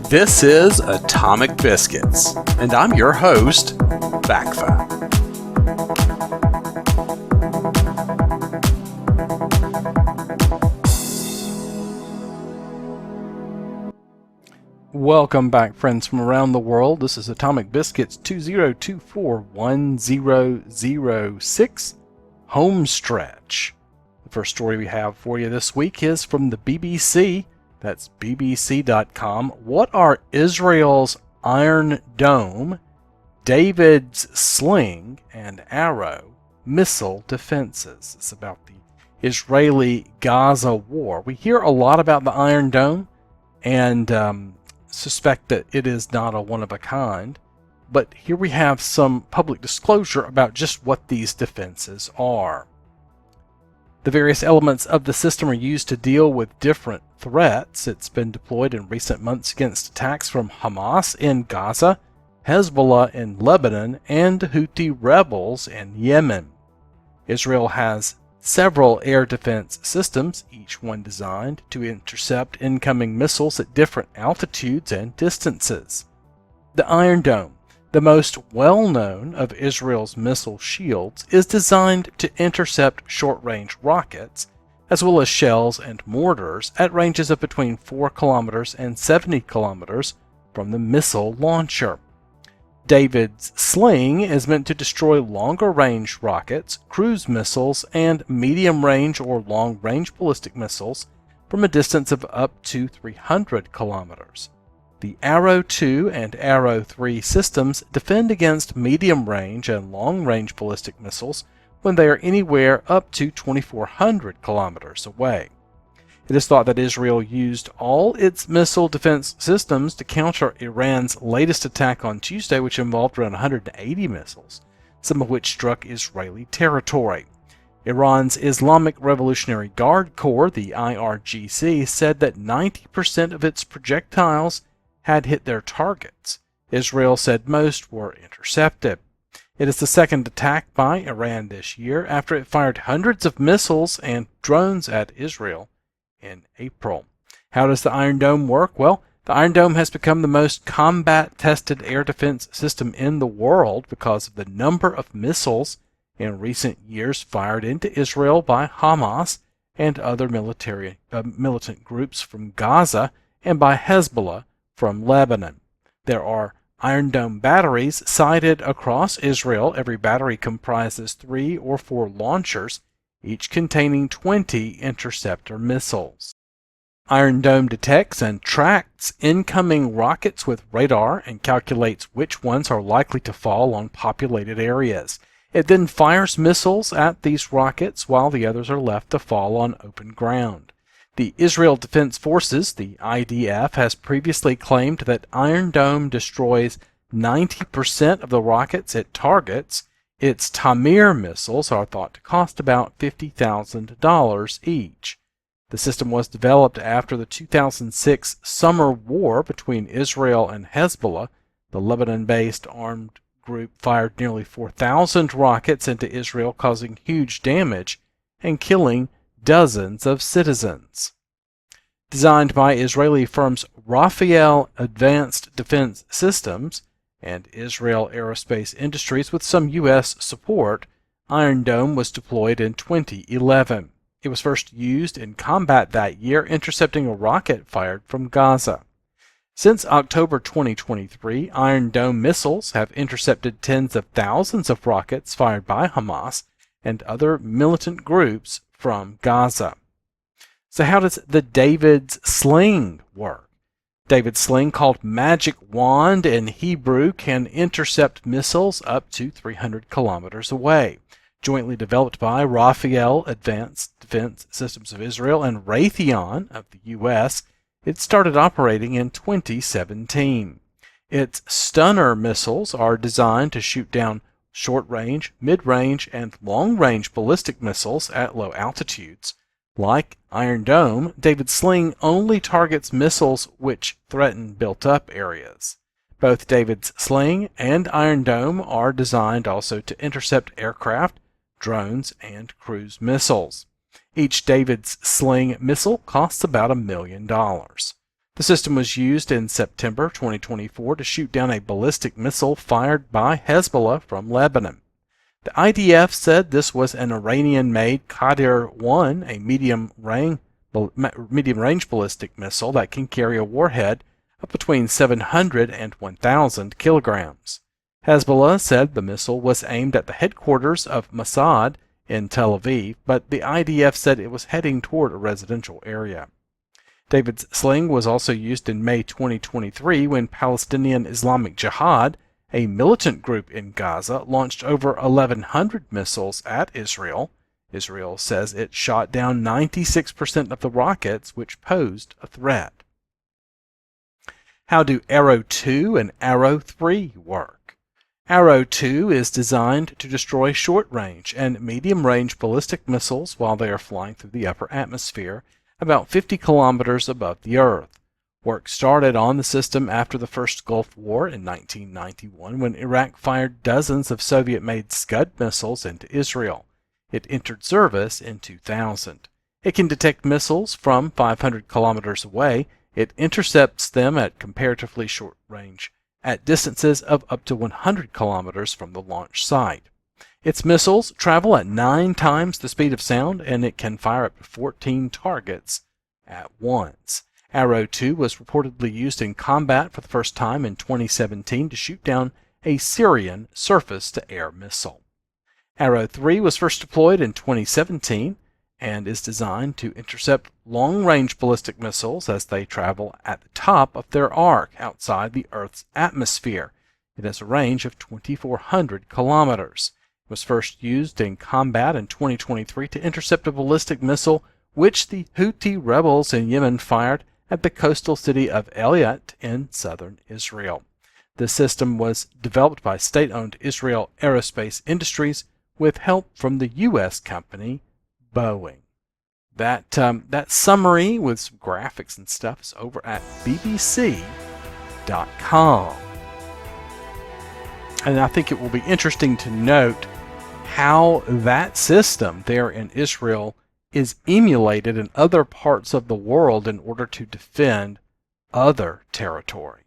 This is Atomic Biscuits, and I'm your host, BACFA. Welcome back, friends from around the world. This is Atomic Biscuits 20241006 Homestretch. The first story we have for you this week is from the BBC. That's bbc.com. What are Israel's Iron Dome, David's Sling, and Arrow missile defenses? It's about the Israeli-Gaza war. We hear a lot about the Iron Dome and suspect that it is not a one-of-a-kind. But here we have some public disclosure about just what these defenses are. The various elements of the system are used to deal with different threats. It's been deployed in recent months against attacks from Hamas in Gaza, Hezbollah in Lebanon, and Houthi rebels in Yemen. Israel has several air defense systems, each one designed to intercept incoming missiles at different altitudes and distances. The Iron Dome, the most well-known of Israel's missile shields, is designed to intercept short-range rockets, as well as shells and mortars at ranges of between 4 kilometers and 70 kilometers from the missile launcher. David's Sling is meant to destroy longer-range rockets, cruise missiles, and medium-range or long-range ballistic missiles from a distance of up to 300 kilometers. The Arrow 2 and Arrow 3 systems defend against medium-range and long-range ballistic missiles when they are anywhere up to 2,400 kilometers away. It is thought that Israel used all its missile defense systems to counter Iran's latest attack on Tuesday, which involved around 180 missiles, some of which struck Israeli territory. Iran's Islamic Revolutionary Guard Corps, the IRGC, said that 90% of its projectiles had hit their targets. Israel said most were intercepted. It is the second attack by Iran this year after it fired hundreds of missiles and drones at Israel in April. How does the Iron Dome work? Well, the Iron Dome has become the most combat-tested air defense system in the world because of the number of missiles in recent years fired into Israel by Hamas and other militant groups from Gaza and by Hezbollah from Lebanon. There are Iron Dome batteries sited across Israel. Every battery comprises 3 or 4 launchers, each containing 20 interceptor missiles. Iron Dome detects and tracks incoming rockets with radar and calculates which ones are likely to fall on populated areas. It then fires missiles at these rockets while the others are left to fall on open ground. The Israel Defense Forces, the IDF, has previously claimed that Iron Dome destroys 90% of the rockets it targets. Its Tamir missiles are thought to cost about $50,000 each. The system was developed after the 2006 summer war between Israel and Hezbollah. The Lebanon-based armed group fired nearly 4,000 rockets into Israel, causing huge damage and killing dozens of citizens. Designed by Israeli firms Rafael Advanced Defense Systems and Israel Aerospace Industries with some U.S. support, Iron Dome was deployed in 2011. It was first used in combat that year, intercepting a rocket fired from Gaza. Since October 2023, Iron Dome missiles have intercepted tens of thousands of rockets fired by Hamas and other militant groups from Gaza. So how does the David's Sling work? David's Sling, called Magic Wand in Hebrew, can intercept missiles up to 300 kilometers away. Jointly developed by Rafael Advanced Defense Systems of Israel and Raytheon of the U.S., it started operating in 2017. Its Stunner missiles are designed to shoot down short-range, mid-range, and long-range ballistic missiles at low altitudes. Like Iron Dome, David's Sling only targets missiles which threaten built-up areas. Both David's Sling and Iron Dome are designed also to intercept aircraft, drones, and cruise missiles. Each David's Sling missile costs about $1 million. The system was used in September 2024 to shoot down a ballistic missile fired by Hezbollah from Lebanon. The IDF said this was an Iranian-made Qadir-1, a medium-range ballistic missile that can carry a warhead of between 700 and 1,000 kilograms. Hezbollah said the missile was aimed at the headquarters of Mossad in Tel Aviv, but the IDF said it was heading toward a residential area. David's sling was also used in May 2023 when Palestinian Islamic Jihad, a militant group in Gaza, launched over 1,100 missiles at Israel. Israel says it shot down 96% of the rockets, which posed a threat. How do Arrow 2 and Arrow 3 work? Arrow 2 is designed to destroy short-range and medium-range ballistic missiles while they are flying through the upper atmosphere, about 50 kilometers above the Earth. Work started on the system after the first Gulf War in 1991 when Iraq fired dozens of Soviet-made Scud missiles into Israel. It entered service in 2000. It can detect missiles from 500 kilometers away. It intercepts them at comparatively short range, at distances of up to 100 kilometers from the launch site. Its missiles travel at 9 times the speed of sound, and it can fire up to 14 targets at once. Arrow 2 was reportedly used in combat for the first time in 2017 to shoot down a Syrian surface-to-air missile. Arrow 3 was first deployed in 2017 and is designed to intercept long-range ballistic missiles as they travel at the top of their arc outside the Earth's atmosphere. It has a range of 2,400 kilometers. It was first used in combat in 2023 to intercept a ballistic missile which the Houthi rebels in Yemen fired at the coastal city of Eilat in southern Israel. The system was developed by state-owned Israel Aerospace Industries with help from the U.S. company Boeing. That summary with some graphics and stuff is over at bbc.com. And I think it will be interesting to note how that system there in Israel is emulated in other parts of the world in order to defend other territory.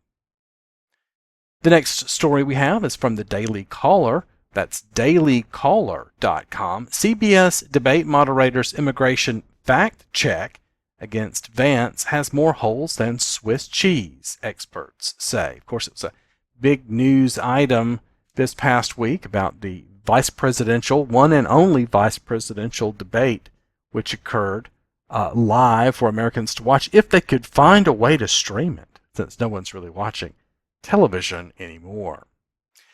The next story we have is from the Daily Caller. That's dailycaller.com. CBS debate moderator's immigration fact check against Vance has more holes than Swiss cheese, experts say. Of course, it was a big news item this past week about the one and only vice presidential debate, which occurred live for Americans to watch if they could find a way to stream it, since no one's really watching television anymore.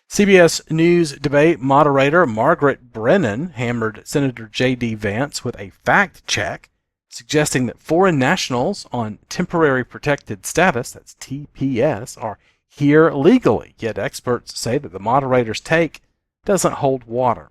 CBS News debate moderator Margaret Brennan hammered Senator J.D. Vance with a fact check, suggesting that foreign nationals on temporary protected status, that's TPS, are here legally, yet experts say that the moderator's take doesn't hold water.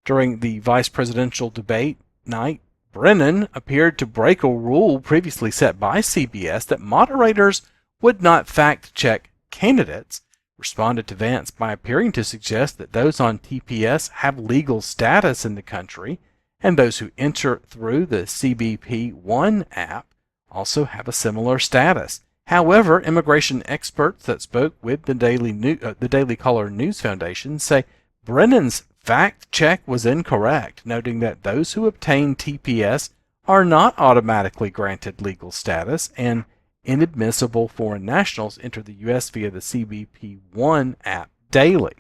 During the vice presidential debate night, Brennan appeared to break a rule previously set by CBS that moderators would not fact-check candidates, responded to Vance by appearing to suggest that those on TPS have legal status in the country, and those who enter through the CBP One app also have a similar status. However, immigration experts that spoke with the Daily Caller News Foundation say Brennan's fact check was incorrect, noting that those who obtain TPS are not automatically granted legal status, and inadmissible foreign nationals enter the U.S. via the CBP One app daily.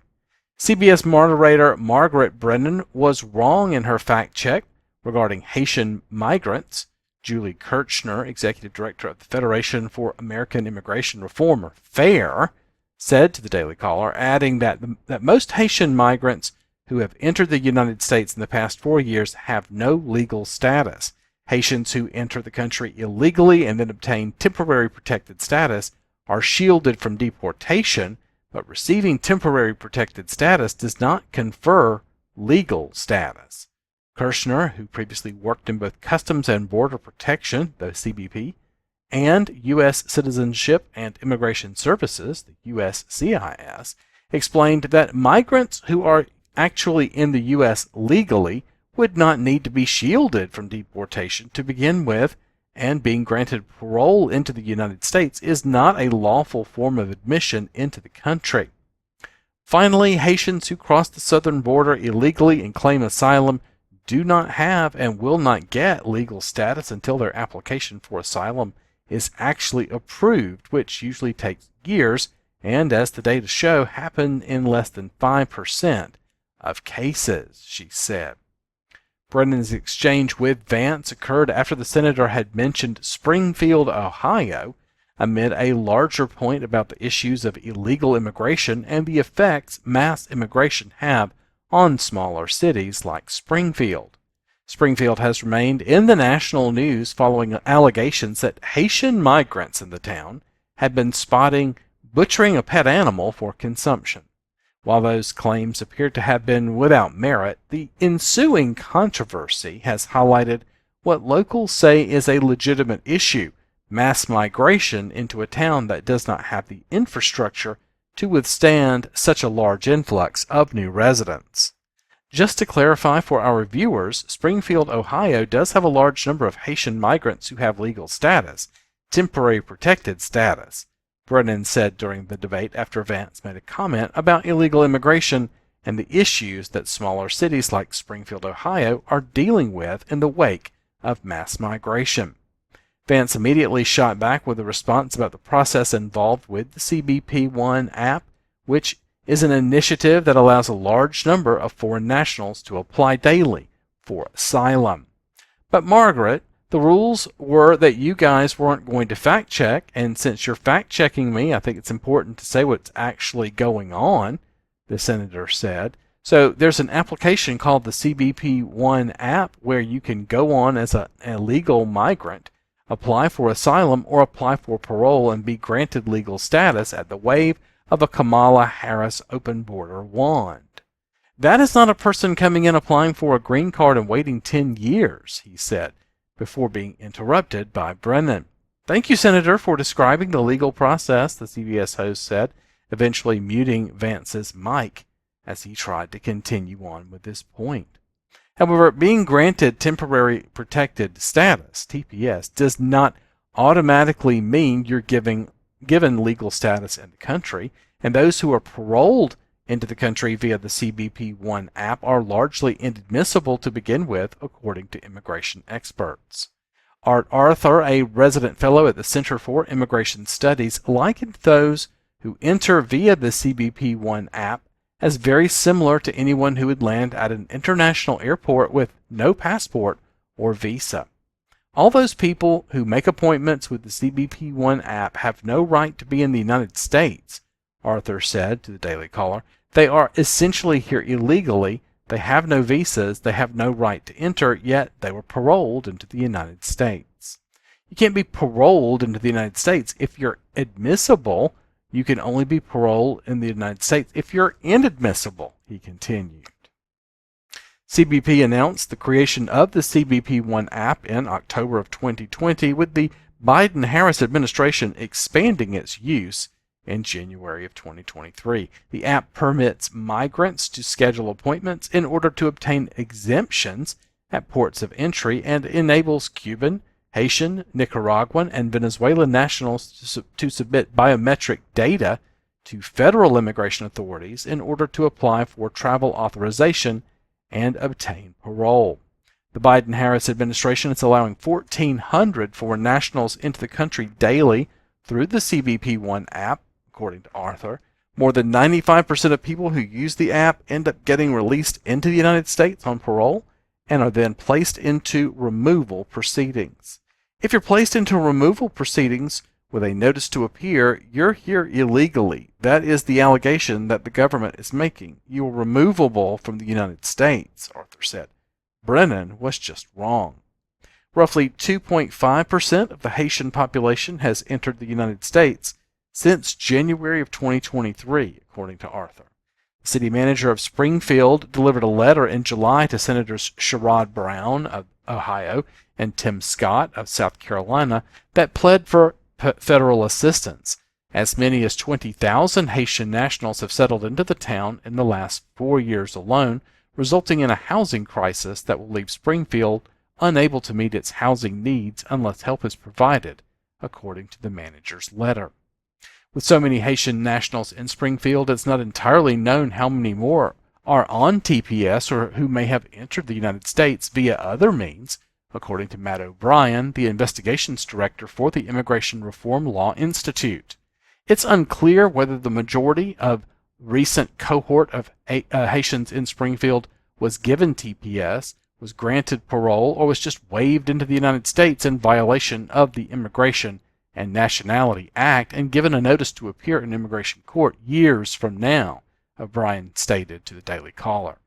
CBS moderator Margaret Brennan was wrong in her fact check regarding Haitian migrants. Julie Kirchner, executive director of the Federation for American Immigration Reform, or FAIR, said to the Daily Caller, adding that most Haitian migrants who have entered the United States in the past 4 years have no legal status. Haitians who enter the country illegally and then obtain temporary protected status are shielded from deportation, but receiving temporary protected status does not confer legal status. Kirchner, who previously worked in both Customs and Border Protection, the CBP, and U.S. Citizenship and Immigration Services, the USCIS, explained that migrants who are actually in the U.S. legally would not need to be shielded from deportation to begin with, and being granted parole into the United States is not a lawful form of admission into the country. Finally, Haitians who cross the southern border illegally and claim asylum do not have and will not get legal status until their application for asylum is actually approved, which usually takes years and, as the data show, happen in less than 5% of cases, she said. Brennan's exchange with Vance occurred after the senator had mentioned Springfield, Ohio, amid a larger point about the issues of illegal immigration and the effects mass immigration have on smaller cities like Springfield. Springfield has remained in the national news following allegations that Haitian migrants in the town had been spotting butchering a pet animal for consumption. While those claims appear to have been without merit, the ensuing controversy has highlighted what locals say is a legitimate issue: mass migration into a town that does not have the infrastructure to withstand such a large influx of new residents. Just to clarify for our viewers, Springfield, Ohio does have a large number of Haitian migrants who have legal status, temporary protected status, Brennan said during the debate after Vance made a comment about illegal immigration and the issues that smaller cities like Springfield, Ohio are dealing with in the wake of mass migration. Vance immediately shot back with a response about the process involved with the CBP One app, which is an initiative that allows a large number of foreign nationals to apply daily for asylum. But Margaret, the rules were that you guys weren't going to fact check, and since you're fact checking me, I think it's important to say what's actually going on, the senator said. So there's an application called the CBP One app where you can go on as an illegal migrant, apply for asylum or apply for parole and be granted legal status at the wave of a Kamala Harris open border wand. That is not a person coming in applying for a green card and waiting 10 years, he said, before being interrupted by Brennan. Thank you, Senator, for describing the legal process, the CBS host said, eventually muting Vance's mic as he tried to continue on with this point. However, being granted temporary protected status, TPS, does not automatically mean you're given legal status in the country, and those who are paroled into the country via the CBP One app are largely inadmissible to begin with, according to immigration experts. Art Arthur, a resident fellow at the Center for Immigration Studies, likened those who enter via the CBP One app as very similar to anyone who would land at an international airport with no passport or visa. All those people who make appointments with the CBP One app have no right to be in the United States, Arthur said to the Daily Caller. They are essentially here illegally. They have no visas. They have no right to enter, yet they were paroled into the United States. You can't be paroled into the United States if you're admissible. You can only be paroled in the United States if you're inadmissible, he continued. CBP announced the creation of the CBP One app in October of 2020, with the Biden-Harris administration expanding its use in January of 2023. The app permits migrants to schedule appointments in order to obtain exemptions at ports of entry and enables Cuban, Haitian, Nicaraguan, and Venezuelan nationals to submit biometric data to federal immigration authorities in order to apply for travel authorization and obtain parole. The Biden-Harris administration is allowing 1,400 foreign nationals into the country daily through the CBP One app, according to Arthur. More than 95% of people who use the app end up getting released into the United States on parole and are then placed into removal proceedings. If you're placed into removal proceedings with a notice to appear, you're here illegally. That is the allegation that the government is making. You are removable from the United States, Arthur said. Brennan was just wrong. Roughly 2.5% of the Haitian population has entered the United States since January of 2023, according to Arthur. The city manager of Springfield delivered a letter in July to Senators Sherrod Brown of Ohio and Tim Scott of South Carolina that pled for federal assistance. As many as 20,000 Haitian nationals have settled into the town in the last 4 years alone, resulting in a housing crisis that will leave Springfield unable to meet its housing needs unless help is provided, according to the manager's letter. With so many Haitian nationals in Springfield, it's not entirely known how many more are on TPS or who may have entered the United States via other means, according to Matt O'Brien, the investigations director for the Immigration Reform Law Institute. It's unclear whether the majority of recent cohort of Haitians in Springfield was given TPS, was granted parole, or was just waived into the United States in violation of the Immigration and Nationality Act and given a notice to appear in immigration court years from now, O'Brien stated to the Daily Caller.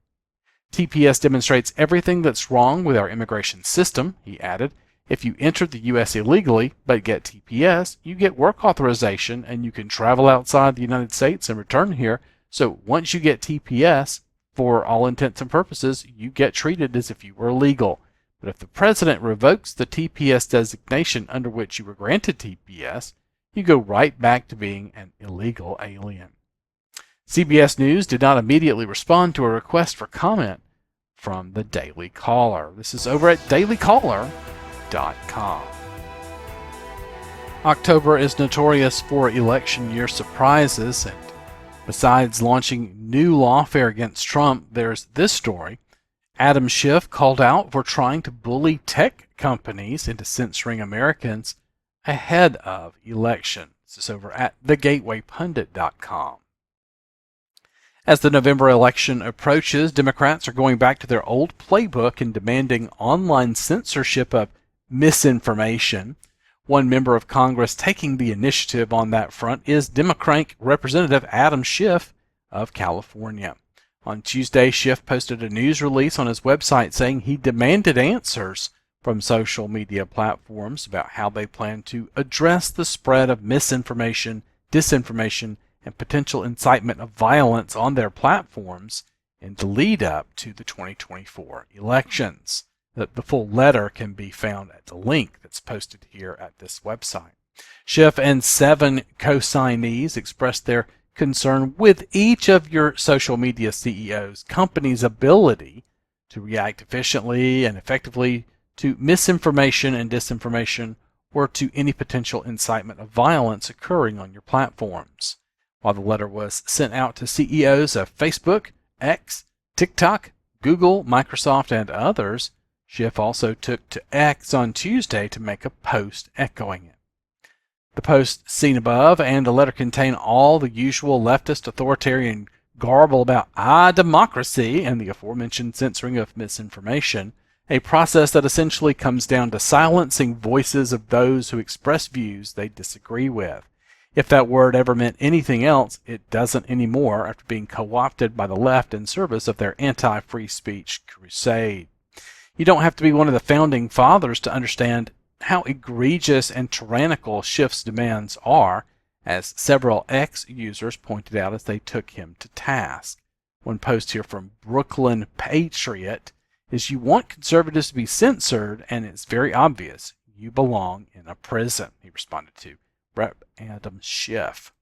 TPS demonstrates everything that's wrong with our immigration system, he added. If you entered the U.S. illegally but get TPS, you get work authorization and you can travel outside the United States and return here. So once you get TPS, for all intents and purposes, you get treated as if you were legal. But if the president revokes the TPS designation under which you were granted TPS, you go right back to being an illegal alien. CBS News did not immediately respond to a request for comment from the Daily Caller. This is over at dailycaller.com. October is notorious for election year surprises, and besides launching new lawfare against Trump, there's this story. Adam Schiff called out for trying to bully tech companies into censoring Americans ahead of election. This is over at thegatewaypundit.com. As the November election approaches, Democrats are going back to their old playbook and demanding online censorship of misinformation. One member of Congress taking the initiative on that front is Democrat Representative Adam Schiff of California. On Tuesday, Schiff posted a news release on his website saying he demanded answers from social media platforms about how they plan to address the spread of misinformation, disinformation, and potential incitement of violence on their platforms in the lead up to the 2024 elections. The full letter can be found at the link that's posted here at this website. Schiff and 7 co-signees expressed their concern with each of your social media CEOs' company's ability to react efficiently and effectively to misinformation and disinformation or to any potential incitement of violence occurring on your platforms. While the letter was sent out to CEOs of Facebook, X, TikTok, Google, Microsoft, and others, Schiff also took to X on Tuesday to make a post echoing it. The post seen above and the letter contain all the usual leftist authoritarian garble about democracy and the aforementioned censoring of misinformation, a process that essentially comes down to silencing voices of those who express views they disagree with. If that word ever meant anything else, it doesn't anymore after being co-opted by the left in service of their anti-free speech crusade. You don't have to be one of the founding fathers to understand how egregious and tyrannical Schiff's demands are, as several X users pointed out as they took him to task. One post here from Brooklyn Patriot is, you want conservatives to be censored, and it's very obvious. You belong in a prison, he responded to Rep. Adam Schiff.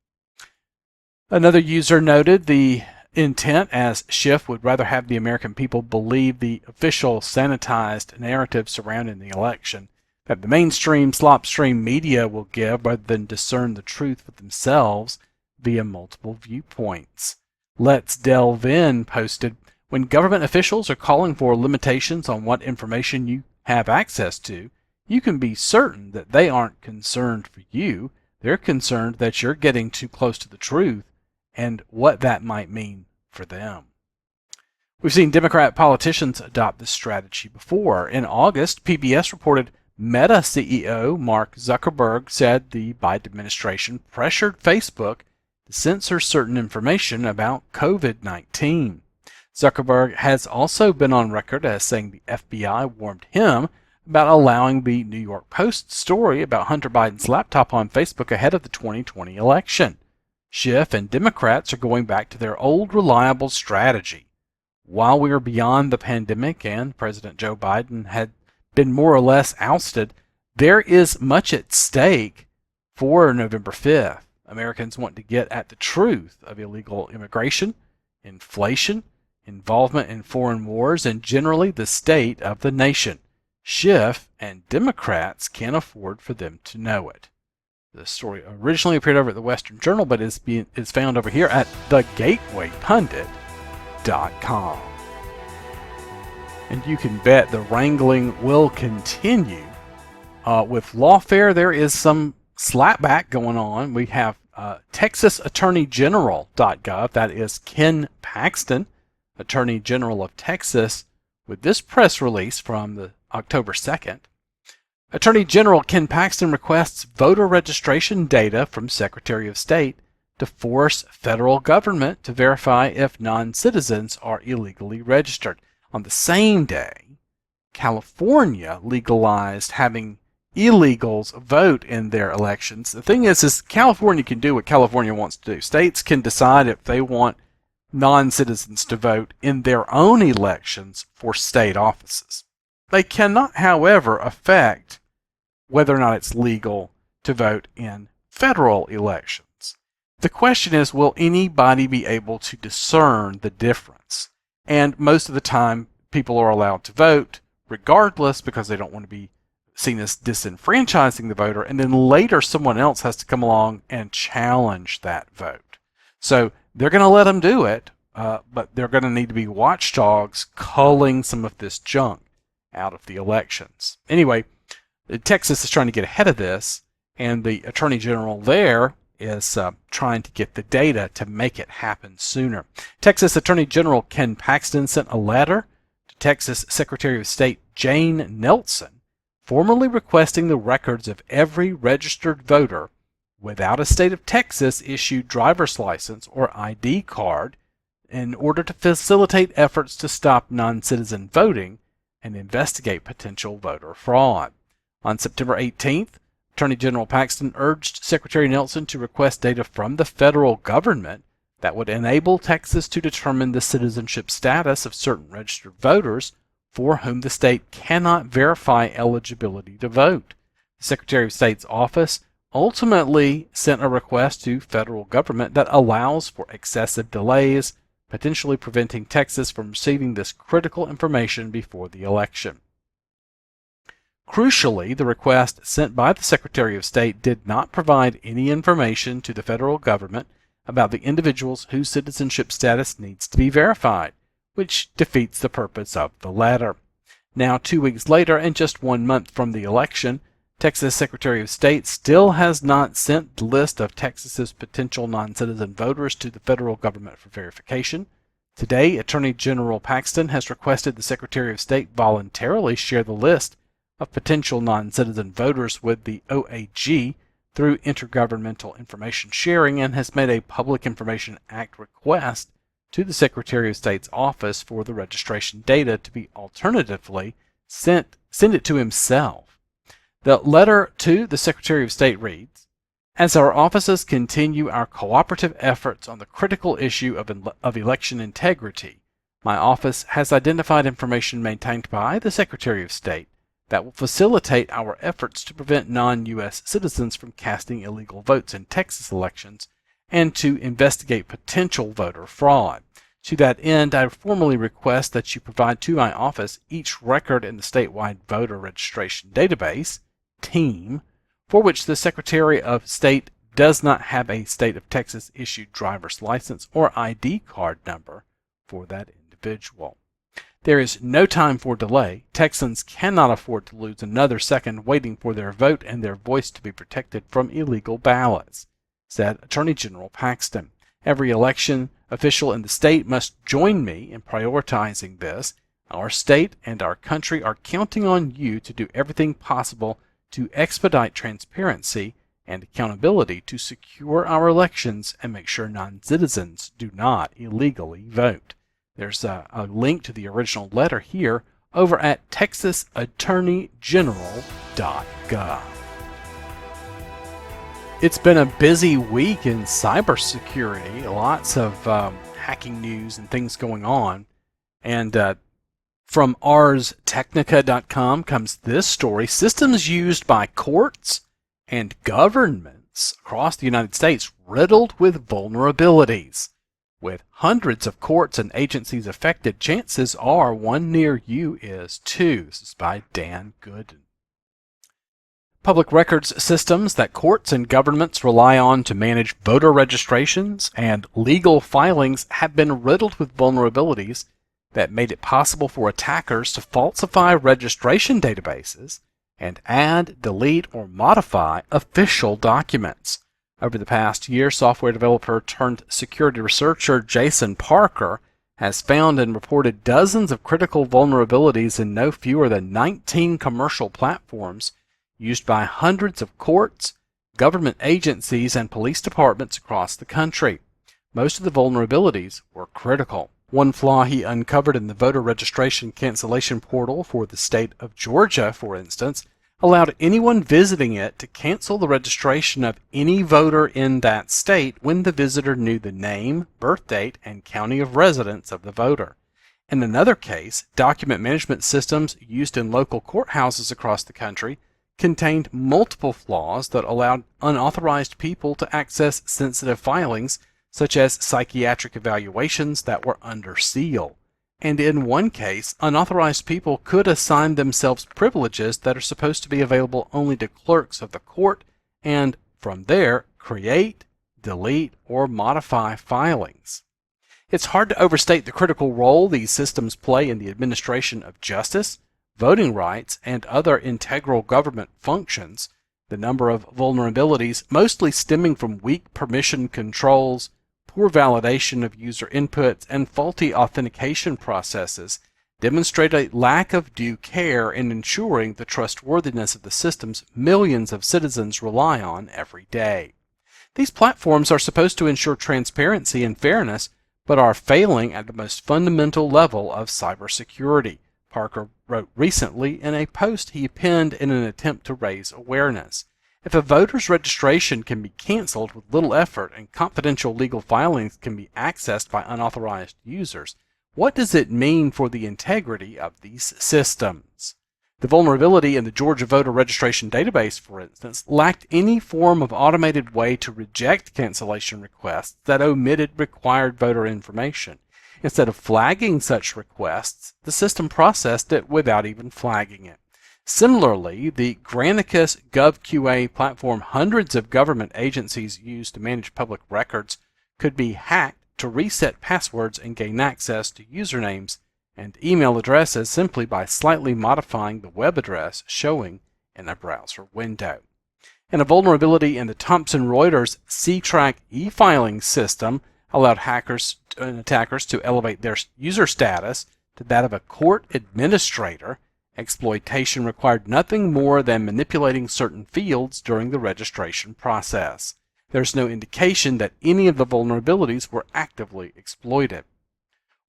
Another user noted the intent, as Schiff would rather have the American people believe the official sanitized narrative surrounding the election that the mainstream slopstream media will give rather than discern the truth for themselves via multiple viewpoints. Let's Delve In posted, when government officials are calling for limitations on what information you have access to, you can be certain that they aren't concerned for you. They're concerned that you're getting too close to the truth and what that might mean for them. We've seen Democrat politicians adopt this strategy before. In August, PBS reported Meta CEO Mark Zuckerberg said the Biden administration pressured Facebook to censor certain information about COVID-19. Zuckerberg has also been on record as saying the FBI warned him about allowing the New York Post story about Hunter Biden's laptop on Facebook ahead of the 2020 election. Schiff and Democrats are going back to their old reliable strategy. While we are beyond the pandemic and President Joe Biden had been more or less ousted, there is much at stake for November 5th. Americans want to get at the truth of illegal immigration, inflation, involvement in foreign wars, and generally the state of the nation. Schiff, and Democrats can't afford for them to know it. The story originally appeared over at the Western Journal, but is found over here at thegatewaypundit.com. And you can bet the wrangling will continue. With lawfare, there is some slapback going on. We have TexasAttorneyGeneral.gov, that is Ken Paxton, Attorney General of Texas, with this press release from the October 2nd. Attorney General Ken Paxton requests voter registration data from Secretary of State to force federal government to verify if non-citizens are illegally registered. On the same day, California legalized having illegals vote in their elections. The thing is California can do what California wants to do. States can decide if they want non-citizens to vote in their own elections for state offices. They cannot, however, affect whether or not it's legal to vote in federal elections. The question is, will anybody be able to discern the difference? And most of the time, people are allowed to vote regardless because they don't want to be seen as disenfranchising the voter, and then later someone else has to come along and challenge that vote. So they're going to let them do it, but they're going to need to be watchdogs culling some of this junk out of the elections. Anyway, Texas is trying to get ahead of this, and the Attorney General there is trying to get the data to make it happen sooner. Texas Attorney General Ken Paxton sent a letter to Texas Secretary of State Jane Nelson, formally requesting the records of every registered voter without a state of Texas issued driver's license or ID card in order to facilitate efforts to stop non-citizen voting and investigate potential voter fraud. On September 18th, Attorney General Paxton urged Secretary Nelson to request data from the federal government that would enable Texas to determine the citizenship status of certain registered voters for whom the state cannot verify eligibility to vote. The Secretary of State's office ultimately sent a request to federal government that allows for excessive delays, potentially preventing Texas from receiving this critical information before the election. Crucially, the request sent by the Secretary of State did not provide any information to the federal government about the individuals whose citizenship status needs to be verified, which defeats the purpose of the letter. Now, 2 weeks later, and just 1 month from the election, Texas Secretary of State still has not sent the list of Texas's potential non-citizen voters to the federal government for verification. Today, Attorney General Paxton has requested the Secretary of State voluntarily share the list of potential non-citizen voters with the OAG through Intergovernmental Information Sharing, and has made a Public Information Act request to the Secretary of State's office for the registration data to be alternatively send it to himself. The letter to the Secretary of State reads, "As our offices continue our cooperative efforts on the critical issue of election integrity, my office has identified information maintained by the Secretary of State that will facilitate our efforts to prevent non-U.S. citizens from casting illegal votes in Texas elections and to investigate potential voter fraud. To that end, I formally request that you provide to my office each record in the statewide voter registration database, TEAM, for which the Secretary of State does not have a state of Texas issued driver's license or ID card number for that individual. There is no time for delay. Texans cannot afford to lose another second waiting for their vote and their voice to be protected from illegal ballots," said Attorney General Paxton. "Every election official in the state must join me in prioritizing this. Our state and our country are counting on you to do everything possible to expedite transparency and accountability to secure our elections and make sure non-citizens do not illegally vote." There's a link to the original letter here over at TexasAttorneyGeneral.gov. It's been a busy week in cybersecurity, lots of hacking news and things going on. And from ArsTechnica.com comes this story: systems used by courts and governments across the United States riddled with vulnerabilities. With hundreds of courts and agencies affected, chances are one near you is too. This is by Dan Gooden. Public records systems that courts and governments rely on to manage voter registrations and legal filings have been riddled with vulnerabilities that made it possible for attackers to falsify registration databases and add, delete, or modify official documents. Over the past year, software developer turned security researcher Jason Parker has found and reported dozens of critical vulnerabilities in no fewer than 19 commercial platforms used by hundreds of courts, government agencies, and police departments across the country. Most of the vulnerabilities were critical. One flaw he uncovered in the voter registration cancellation portal for the state of Georgia, for instance, allowed anyone visiting it to cancel the registration of any voter in that state when the visitor knew the name, birth date, and county of residence of the voter. In another case, document management systems used in local courthouses across the country contained multiple flaws that allowed unauthorized people to access sensitive filings, such as psychiatric evaluations that were under seal. And in one case, unauthorized people could assign themselves privileges that are supposed to be available only to clerks of the court, and from there, create, delete, or modify filings. It's hard to overstate the critical role these systems play in the administration of justice, voting rights, and other integral government functions. The number of vulnerabilities, mostly stemming from weak permission controls, poor validation of user inputs, and faulty authentication processes, demonstrate a lack of due care in ensuring the trustworthiness of the systems millions of citizens rely on every day. These platforms are supposed to ensure transparency and fairness, but are failing at the most fundamental level of cybersecurity, Parker wrote recently in a post he penned in an attempt to raise awareness. If a voter's registration can be canceled with little effort and confidential legal filings can be accessed by unauthorized users, what does it mean for the integrity of these systems? The vulnerability in the Georgia voter registration database, for instance, lacked any form of automated way to reject cancellation requests that omitted required voter information. Instead of flagging such requests, the system processed it without even flagging it. Similarly, the Granicus GovQA platform hundreds of government agencies use to manage public records could be hacked to reset passwords and gain access to usernames and email addresses simply by slightly modifying the web address showing in a browser window. And a vulnerability in the Thomson Reuters C-Track e-filing system allowed hackers and attackers to elevate their user status to that of a court administrator. Exploitation required nothing more than manipulating certain fields during the registration process. There's no indication that any of the vulnerabilities were actively exploited.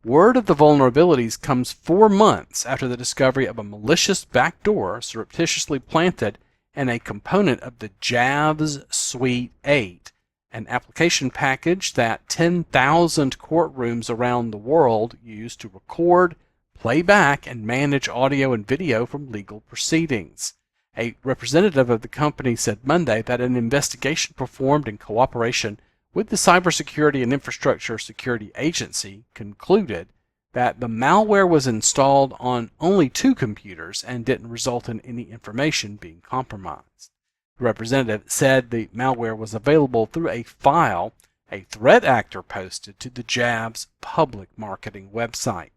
Word of the vulnerabilities comes 4 months after the discovery of a malicious backdoor surreptitiously planted in a component of the JAVS Suite 8, an application package that 10,000 courtrooms around the world use to record, play back, and manage audio and video from legal proceedings. A representative of the company said Monday that an investigation performed in cooperation with the Cybersecurity and Infrastructure Security Agency concluded that the malware was installed on only 2 computers and didn't result in any information being compromised. The representative said the malware was available through a file a threat actor posted to the JAVS public marketing website.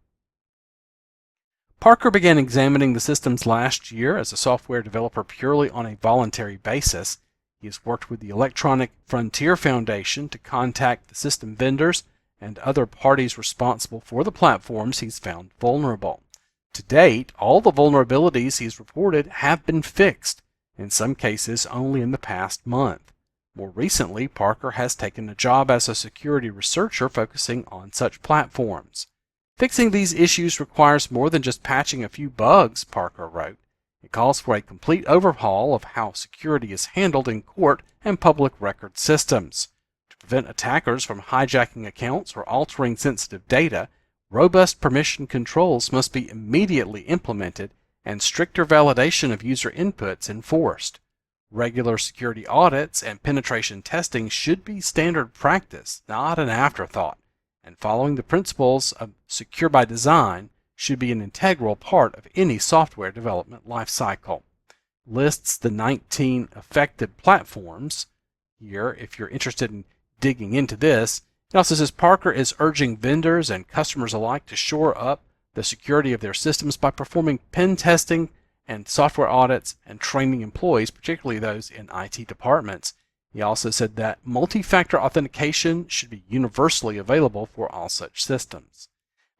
Parker began examining the systems last year as a software developer purely on a voluntary basis. He has worked with the Electronic Frontier Foundation to contact the system vendors and other parties responsible for the platforms he's found vulnerable. To date, all the vulnerabilities he's reported have been fixed, in some cases only in the past month. More recently, Parker has taken a job as a security researcher focusing on such platforms. Fixing these issues requires more than just patching a few bugs, Parker wrote. It calls for a complete overhaul of how security is handled in court and public record systems. To prevent attackers from hijacking accounts or altering sensitive data, robust permission controls must be immediately implemented and stricter validation of user inputs enforced. Regular security audits and penetration testing should be standard practice, not an afterthought. and following the principles of secure by design should be an integral part of any software development lifecycle. Lists the 19 affected platforms here if you're interested in digging into this. It also says Parker is urging vendors and customers alike to shore up the security of their systems by performing pen testing and software audits and training employees, particularly those in IT departments. He also said that multi-factor authentication should be universally available for all such systems.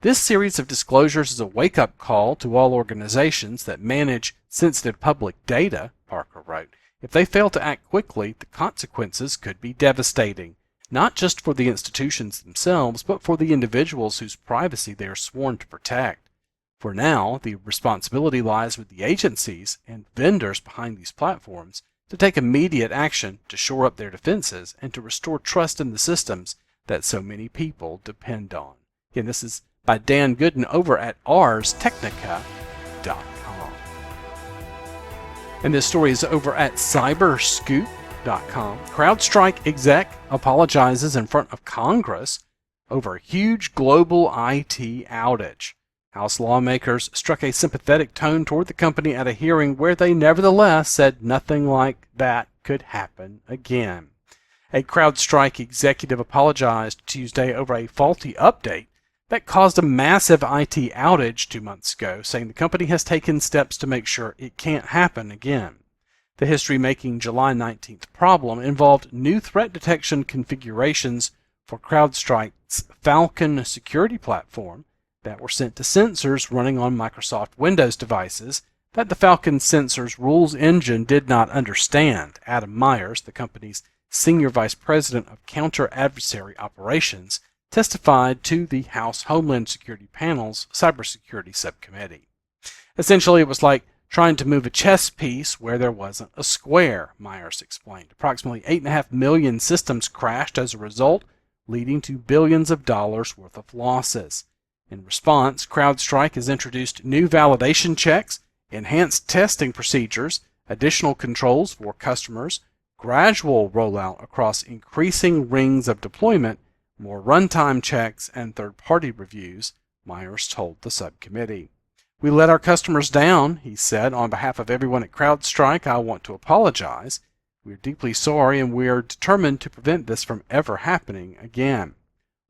This series of disclosures is a wake-up call to all organizations that manage sensitive public data, Parker wrote. If they fail to act quickly, the consequences could be devastating, not just for the institutions themselves, but for the individuals whose privacy they are sworn to protect. For now, the responsibility lies with the agencies and vendors behind these platforms to take immediate action to shore up their defenses and to restore trust in the systems that so many people depend on. Again, this is by Dan Gooden over at arstechnica.com. And this story is over at cyberscoop.com. CrowdStrike exec apologizes in front of Congress over a huge global IT outage. House lawmakers struck a sympathetic tone toward the company at a hearing where they nevertheless said nothing like that could happen again. A CrowdStrike executive apologized Tuesday over a faulty update that caused a massive IT outage 2 months ago, saying the company has taken steps to make sure it can't happen again. The history-making July 19th problem involved new threat detection configurations for CrowdStrike's Falcon security platform that were sent to sensors running on Microsoft Windows devices that the Falcon Sensors rules engine did not understand. Adam Myers, the company's senior vice president of counter-adversary operations, testified to the House Homeland Security Panel's Cybersecurity Subcommittee. Essentially, it was like trying to move a chess piece where there wasn't a square, Myers explained. Approximately 8.5 million systems crashed as a result, leading to billions of dollars worth of losses. In response, CrowdStrike has introduced new validation checks, enhanced testing procedures, additional controls for customers, gradual rollout across increasing rings of deployment, more runtime checks, and third-party reviews, Myers told the subcommittee. We let our customers down, he said. On behalf of everyone at CrowdStrike, I want to apologize. We are deeply sorry, and we are determined to prevent this from ever happening again.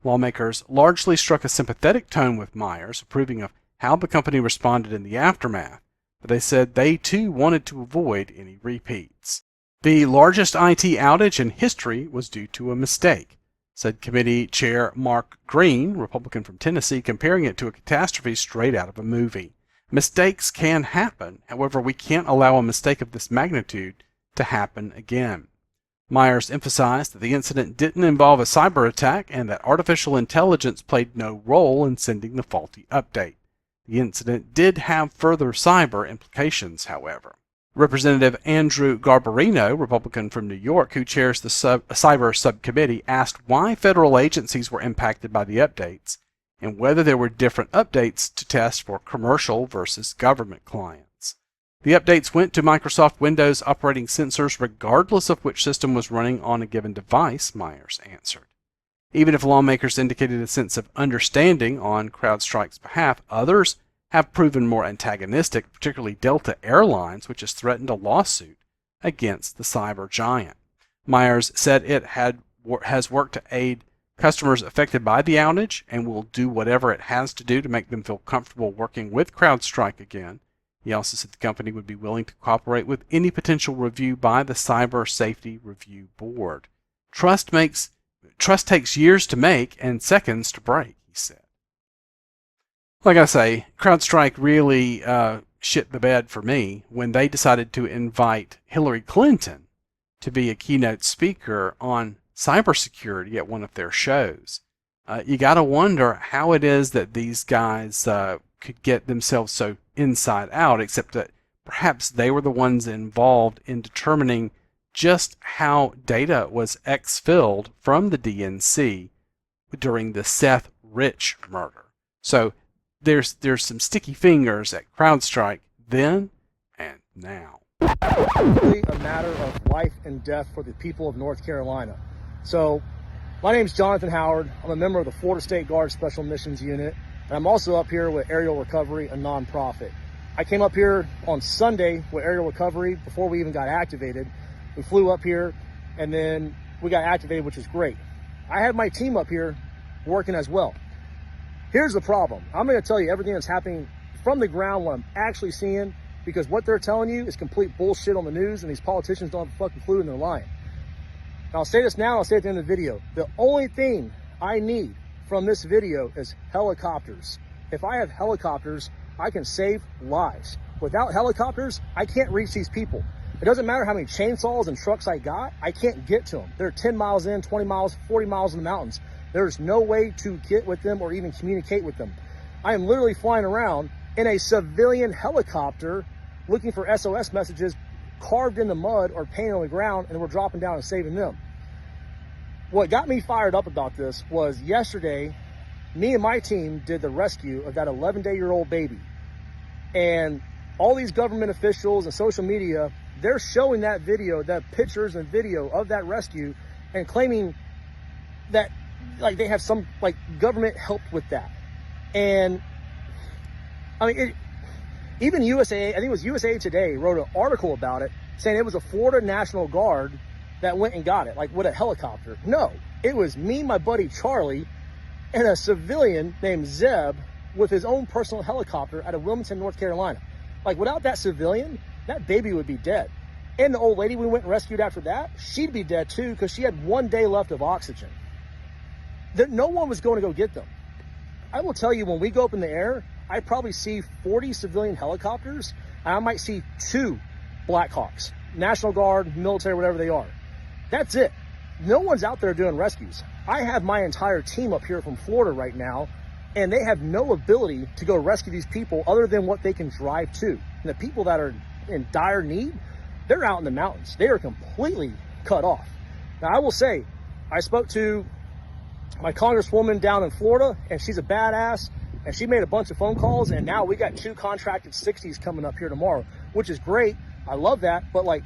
Lawmakers largely struck a sympathetic tone with Myers, approving of how the company responded in the aftermath, but they said they too wanted to avoid any repeats. The largest IT outage in history was due to a mistake, said Committee Chair Mark Green, Republican from Tennessee, comparing it to a catastrophe straight out of a movie. Mistakes can happen. However, we can't allow a mistake of this magnitude to happen again. Myers emphasized that the incident didn't involve a cyber attack and that artificial intelligence played no role in sending the faulty update. The incident did have further cyber implications, however. Representative Andrew Garbarino, Republican from New York, who chairs the Cyber Subcommittee, asked why federal agencies were impacted by the updates and whether there were different updates to test for commercial versus government clients. The updates went to Microsoft Windows operating sensors regardless of which system was running on a given device, Myers answered. Even if lawmakers indicated a sense of understanding on CrowdStrike's behalf, others have proven more antagonistic, particularly Delta Airlines, which has threatened a lawsuit against the cyber giant. Myers said it has worked to aid customers affected by the outage and will do whatever it has to do to make them feel comfortable working with CrowdStrike again. He also said the company would be willing to cooperate with any potential review by the Cyber Safety Review Board. Trust takes years to make and seconds to break, he said. Like I say, CrowdStrike really shit the bed for me when they decided to invite Hillary Clinton to be a keynote speaker on cybersecurity at one of their shows. You got to wonder how it is that these guys could get themselves so inside out, except that perhaps they were the ones involved in determining just how data was exfilled from the DNC during the Seth Rich murder. So there's some sticky fingers at CrowdStrike then and now. It's really a matter of life and death for the people of North Carolina. So My name's Jonathan Howard. I'm a member of the Florida State Guard Special Missions Unit, and I'm also up here with Aerial Recovery, a nonprofit. I came up here on Sunday with Aerial Recovery before we even got activated. We flew up here, and then we got activated, which is great. I had my team up here working as well. Here's the problem. I'm going to tell you everything that's happening from the ground, what I'm actually seeing, because what they're telling you is complete bullshit on the news, and these politicians don't have a fucking clue, and they're lying. I'll say this now, I'll say it at the end of the video. The only thing I need from this video is helicopters. If I have helicopters, I can save lives. Without helicopters, I can't reach these people. It doesn't matter how many chainsaws and trucks I got, I can't get to them. They're 10 miles in, 20 miles, 40 miles in the mountains. There's no way to get with them or even communicate with them. I am literally flying around in a civilian helicopter looking for SOS messages carved in the mud or painted on the ground, and we're dropping down and saving them. What got me fired up about this was yesterday, me and my team did the rescue of that 11-day-old baby. And all these government officials and social media, they're showing that video, that pictures and video of that rescue, and claiming that like they have some like government helped with that. And I mean, even USA, I think it was USA Today, wrote an article about it saying it was a Florida National Guard that went and got it, like with a helicopter. No, it was me, my buddy Charlie, and a civilian named Zeb with his own personal helicopter out of Wilmington, North Carolina. Like without that civilian, that baby would be dead. And the old lady we went and rescued after that, she'd be dead too because she had 1 day left of oxygen. No one was going to go get them. I will tell you, when we go up in the air, I probably see 40 civilian helicopters, and I might see 2 Blackhawks, National Guard, military, whatever they are. That's it. No one's out there doing rescues. I have my entire team up here from Florida right now, and they have no ability to go rescue these people other than what they can drive to. And the people that are in dire need, they're out in the mountains. They are completely cut off. Now, I will say, I spoke to my congresswoman down in Florida, and she's a badass, and she made a bunch of phone calls, and now we got 2 contracted 60s coming up here tomorrow, which is great. I love that, but like,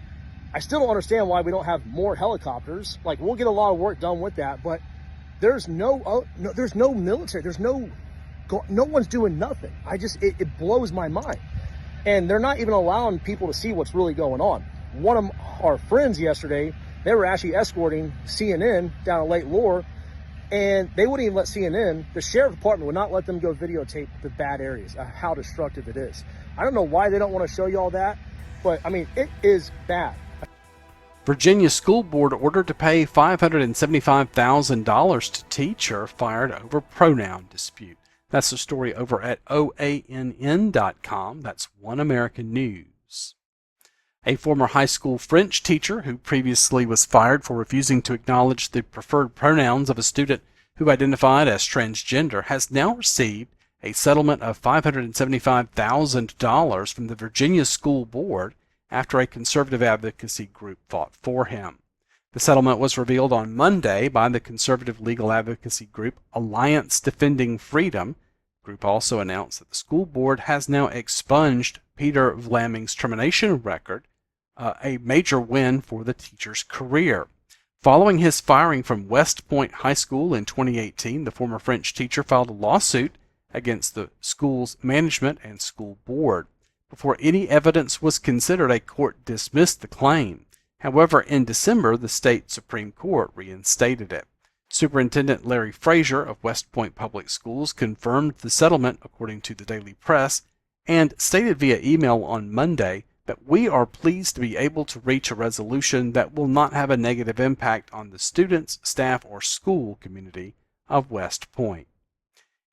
I still don't understand why we don't have more helicopters. Like, we'll get a lot of work done with that, but there's no military, no one's doing nothing. It blows my mind. And they're not even allowing people to see what's really going on. One of our friends yesterday, they were actually escorting CNN down at Lake Lure, and they wouldn't even let CNN, the sheriff department would not let them go videotape the bad areas, how destructive it is. I don't know why they don't want to show you all that, but I mean, it is bad. Virginia School Board ordered to pay $575,000 to teacher fired over pronoun dispute. That's the story over at OANN.com. That's One American News. A former high school French teacher who previously was fired for refusing to acknowledge the preferred pronouns of a student who identified as transgender has now received a settlement of $575,000 from the Virginia School Board after a conservative advocacy group fought for him. The settlement was revealed on Monday by the conservative legal advocacy group Alliance Defending Freedom. The group also announced that the school board has now expunged Peter Vlaming's termination record, a major win for the teacher's career. Following his firing from West Point High School in 2018, the former French teacher filed a lawsuit against the school's management and school board. Before any evidence was considered, a court dismissed the claim. However, in December, the state Supreme Court reinstated it. Superintendent Larry Frazier of West Point Public Schools confirmed the settlement, according to the Daily Press, and stated via email on Monday that we are pleased to be able to reach a resolution that will not have a negative impact on the students, staff, or school community of West Point.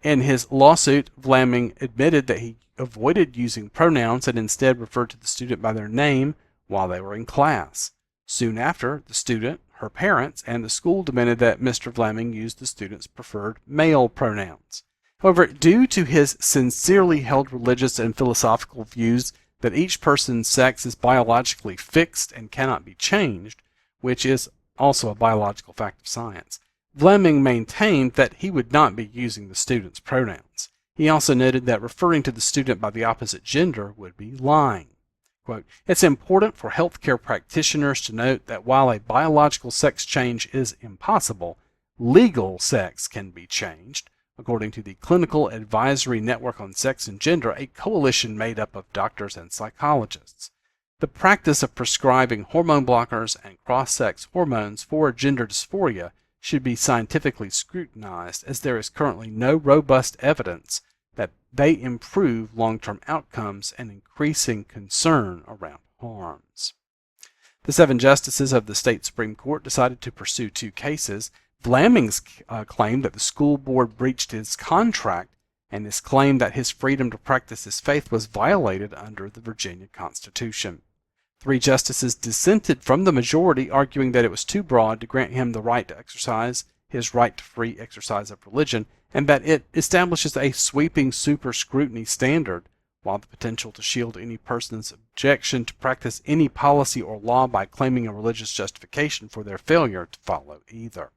In his lawsuit, Vlaming admitted that he avoided using pronouns and instead referred to the student by their name while they were in class. Soon after, the student, her parents, and the school demanded that Mr. Vlaming use the student's preferred male pronouns. However, due to his sincerely held religious and philosophical views that each person's sex is biologically fixed and cannot be changed, which is also a biological fact of science, Vlaming maintained that he would not be using the student's pronouns. He also noted that referring to the student by the opposite gender would be lying. Quote, "It's important for healthcare practitioners to note that while a biological sex change is impossible, legal sex can be changed, according to the Clinical Advisory Network on Sex and Gender, a coalition made up of doctors and psychologists. The practice of prescribing hormone blockers and cross-sex hormones for gender dysphoria should be scientifically scrutinized, as there is currently no robust evidence that they improve long-term outcomes and increasing concern around harms. The 7 justices of the state Supreme Court decided to pursue 2 cases: Vlaming's claim that the school board breached his contract and his claim that his freedom to practice his faith was violated under the Virginia Constitution. 3 justices dissented from the majority, arguing that it was too broad to grant him the right to exercise his right to free exercise of religion, and that it establishes a sweeping super scrutiny standard, while the potential to shield any person's objection to practice any policy or law by claiming a religious justification for their failure to follow either.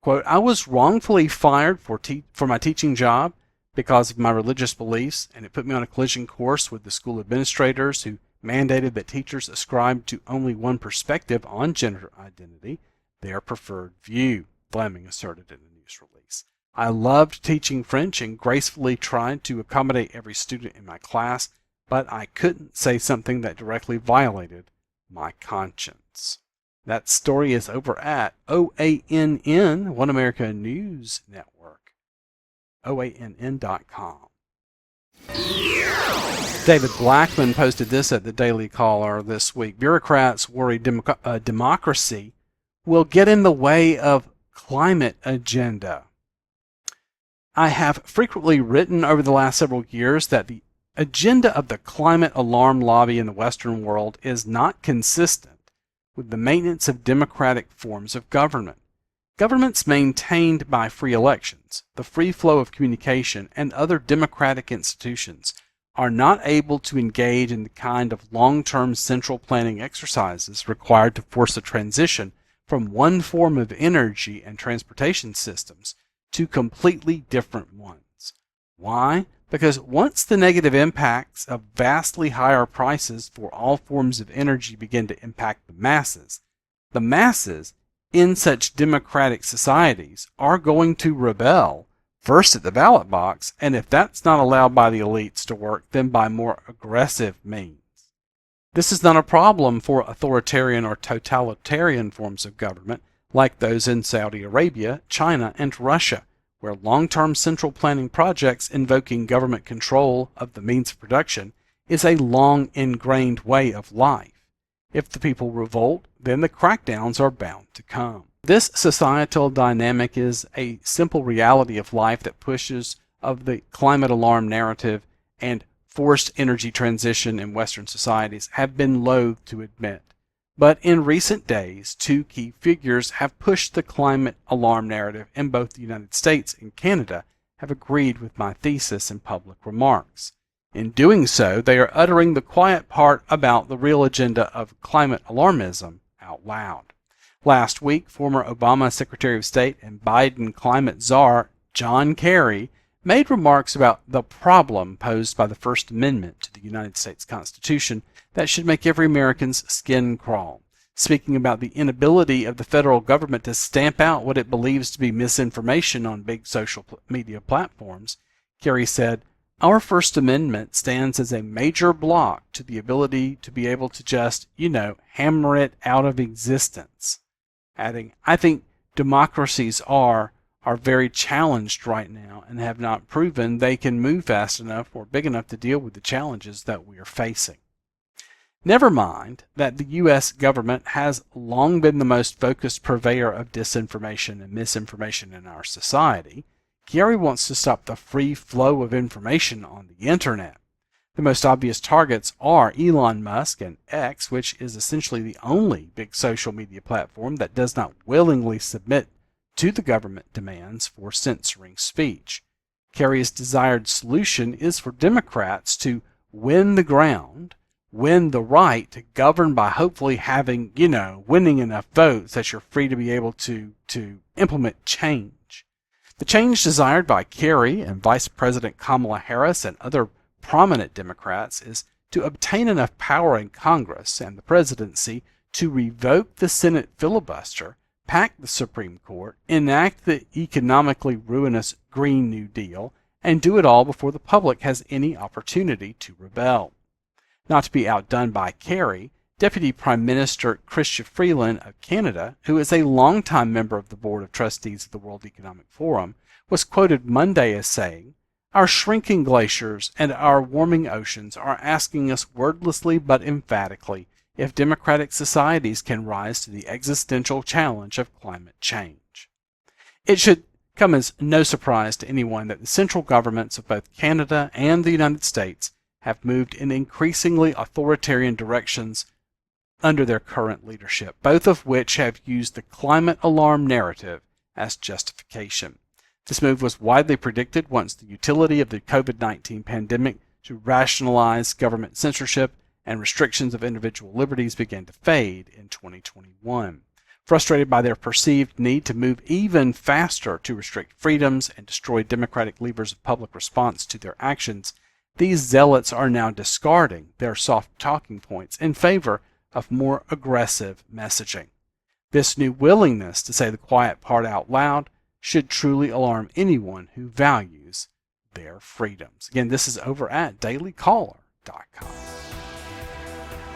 Quote, I was wrongfully fired for my teaching job because of my religious beliefs, and it put me on a collision course with the school administrators who mandated that teachers ascribe to only one perspective on gender identity, their preferred view, Vlaming asserted in a news release. I loved teaching French and gracefully tried to accommodate every student in my class, but I couldn't say something that directly violated my conscience. That story is over at OANN, One America News Network, OANN.com. David Blackman posted this at the Daily Caller this week. Bureaucrats worry democracy will get in the way of climate agenda. I have frequently written over the last several years that the agenda of the climate alarm lobby in the Western world is not consistent with the maintenance of democratic forms of government. Governments maintained by free elections, the free flow of communication, and other democratic institutions are not able to engage in the kind of long-term central planning exercises required to force a transition from one form of energy and transportation systems to completely different ones. Why? Because once the negative impacts of vastly higher prices for all forms of energy begin to impact the masses in such democratic societies are going to rebel, first at the ballot box, and if that's not allowed by the elites to work, then by more aggressive means. This is not a problem for authoritarian or totalitarian forms of government like those in Saudi Arabia, China, and Russia, where long-term central planning projects invoking government control of the means of production is a long ingrained way of life. If the people revolt, then the crackdowns are bound to come. This societal dynamic is a simple reality of life that pushes of the climate alarm narrative and forced energy transition in Western societies have been loath to admit. But in recent days, 2 key figures have pushed the climate alarm narrative, and both the United States and Canada have agreed with my thesis in public remarks. In doing so, they are uttering the quiet part about the real agenda of climate alarmism out loud. Last week, former Obama Secretary of State and Biden climate czar John Kerry made remarks about the problem posed by the First Amendment to the United States Constitution that should make every American's skin crawl. Speaking about the inability of the federal government to stamp out what it believes to be misinformation on big social media platforms, Kerry said, "Our First Amendment stands as a major block to the ability to be able to just, hammer it out of existence." Adding, "I think democracies are very challenged right now and have not proven they can move fast enough or big enough to deal with the challenges that we are facing." Never mind that the U.S. government has long been the most focused purveyor of disinformation and misinformation in our society. Kerry wants to stop the free flow of information on the internet. The most obvious targets are Elon Musk and X, which is essentially the only big social media platform that does not willingly submit to the government demands for censoring speech. Kerry's desired solution is for Democrats to win the ground, win the right to govern by hopefully having, winning enough votes that you're free to be able to implement change. The change desired by Kerry and Vice President Kamala Harris and other prominent Democrats is to obtain enough power in Congress and the presidency to revoke the Senate filibuster, pack the Supreme Court, enact the economically ruinous Green New Deal, and do it all before the public has any opportunity to rebel. Not to be outdone by Kerry, Deputy Prime Minister Chrystia Freeland of Canada, who is a longtime member of the Board of Trustees of the World Economic Forum, was quoted Monday as saying, "Our shrinking glaciers and our warming oceans are asking us wordlessly but emphatically if democratic societies can rise to the existential challenge of climate change." It should come as no surprise to anyone that the central governments of both Canada and the United States have moved in increasingly authoritarian directions under their current leadership, both of which have used the climate alarm narrative as justification. This move was widely predicted once the utility of the COVID-19 pandemic to rationalize government censorship and restrictions of individual liberties began to fade in 2021. Frustrated by their perceived need to move even faster to restrict freedoms and destroy democratic levers of public response to their actions, these zealots are now discarding their soft talking points in favor of more aggressive messaging. This new willingness to say the quiet part out loud should truly alarm anyone who values their freedoms. Again, this is over at dailycaller.com.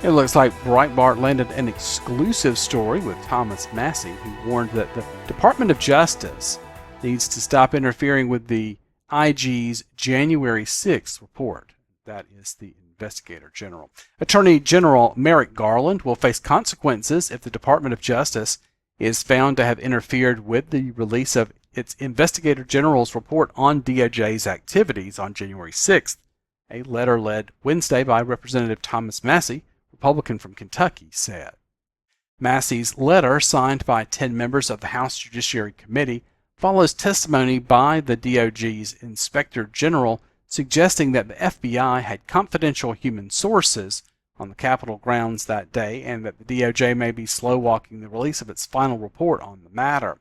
It looks like Breitbart landed an exclusive story with Thomas Massie, who warned that the Department of Justice needs to stop interfering with the IG's January 6th report. That is the Investigator General. Attorney General Merrick Garland will face consequences if the Department of Justice is found to have interfered with the release of its Investigator General's report on DOJ's activities on January 6th. A letter led Wednesday by Representative Thomas Massie, Republican from Kentucky, said. Massie's letter, signed by 10 members of the House Judiciary Committee, follows testimony by the DOJ's Inspector General suggesting that the FBI had confidential human sources on the Capitol grounds that day and that the DOJ may be slow-walking the release of its final report on the matter.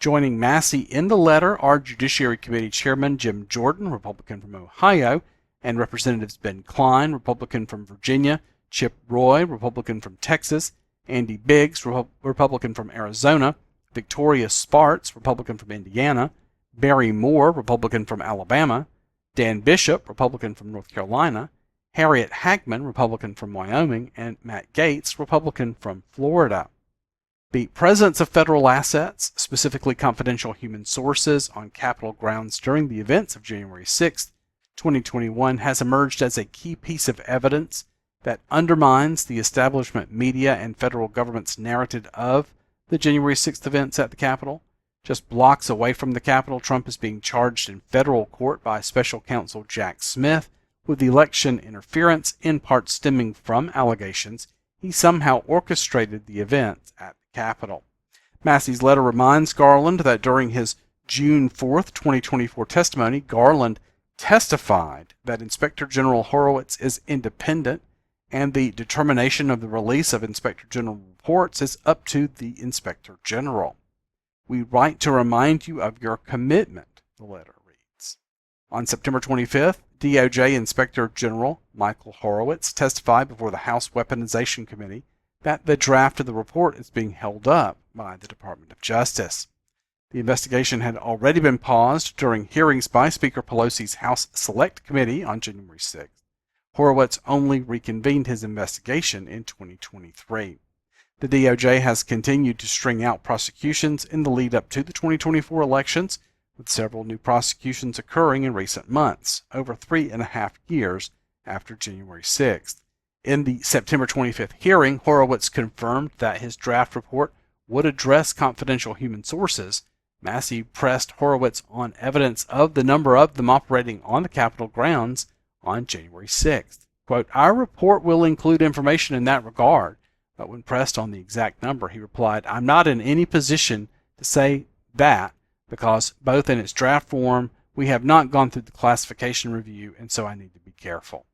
Joining Massie in the letter are Judiciary Committee Chairman Jim Jordan, Republican from Ohio, and Representatives Ben Cline, Republican from Virginia, Chip Roy, Republican from Texas, Andy Biggs, Republican from Arizona, Victoria Spartz, Republican from Indiana, Barry Moore, Republican from Alabama, Dan Bishop, Republican from North Carolina, Harriet Hageman, Republican from Wyoming, and Matt Gaetz, Republican from Florida. The presence of federal assets, specifically confidential human sources, on Capitol grounds during the events of January 6, 2021 has emerged as a key piece of evidence that undermines the establishment media and federal government's narrative of the January 6th events at the Capitol. Just blocks away from the Capitol, Trump is being charged in federal court by special counsel Jack Smith with election interference, in part stemming from allegations he somehow orchestrated the events at the Capitol. Massie's letter reminds Garland that during his June 4, 2024 testimony, Garland testified that Inspector General Horowitz is independent and the determination of the release of Inspector General reports is up to the Inspector General. "We write to remind you of your commitment," the letter reads. On September 25th, DOJ Inspector General Michael Horowitz testified before the House Weaponization Committee that the draft of the report is being held up by the Department of Justice. The investigation had already been paused during hearings by Speaker Pelosi's House Select Committee on January 6th. Horowitz only reconvened his investigation in 2023. The DOJ has continued to string out prosecutions in the lead up to the 2024 elections, with several new prosecutions occurring in recent months, over 3.5 years after January 6th. In the September 25th hearing, Horowitz confirmed that his draft report would address confidential human sources. Massie pressed Horowitz on evidence of the number of them operating on the Capitol grounds on January 6th. Quote, "Our report will include information in that regard," but when pressed on the exact number, he replied, "I'm not in any position to say that because both in its draft form, we have not gone through the classification review, and so I need to be careful."